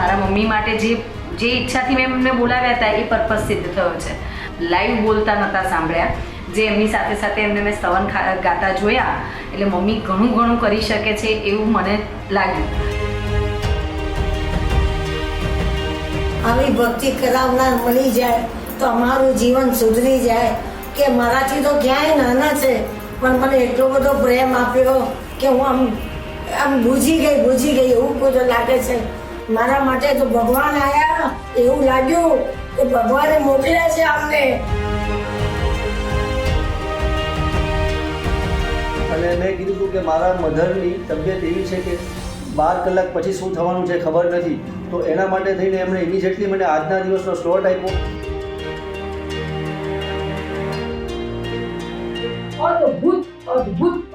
મારા મમ્મી માટે જે ઈચ્છાથી મેં એમને બોલાવ્યા હતા એ પર્પઝ સિદ્ધ થયો છે. લાઈવ બોલતા નહોતા સાંભળ્યા, જે એમની સાથે સાથે એમને મેં સ્તવન ગાતા જોયા, એટલે મમ્મી ઘણું ઘણું કરી શકે છે એવું મને લાગ્યું. આવી ભક્તિ કરાવનાર મળી જાય તો અમારું જીવન સુધરી જાય. કે મારાથી તો ક્યાંય નાના છે પણ મને એટલો બધો પ્રેમ આપ્યો કે હું આમ બૂઝી ગઈ એવું બધું લાગે છે. મારા માટે તો ભગવાન આવ્યા એવું લાગ્યું કે ભગવાને મોકલ્યા છે અમને. અને મેં કીધું હતું કે મારા મધરની તબિયત એવી છે કે 12 કલાક પછી શું થવાનું છે ખબર નથી, તો એના માટે થઈને એમણે ઇમિડિયેટલી મને આજના દિવસનો સ્લોટ આપ્યો.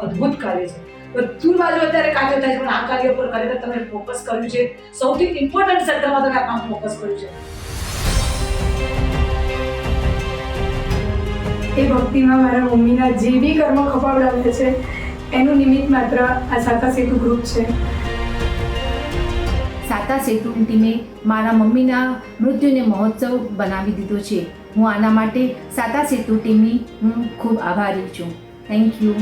અદ્ભુત કાર્ય છે. બધું બાજુ અત્યારે કાર્ય થાય છે પણ આ કાર્ય પર ખરેખર તમે ફોકસ કર્યું છે. સૌથી ઇમ્પોર્ટન્ટ સેક્ટરમાં તમે આ કામ ફોકસ કર્યું છે. એ ભક્તિમાં મારા મમ્મીના જે બી કર્મ ખપાવડાવ્યા છે એનું નિમિત્ત માત્ર આ સાતા સેતુ ગ્રુપ છે. સાતા સેતુ ટીમે મારા મમ્મીના મૃત્યુને મહોત્સવ બનાવી દીધો છે. હું આના માટે સાતા સેતુ ટીમની હું ખૂબ આભારી છું. Thank you.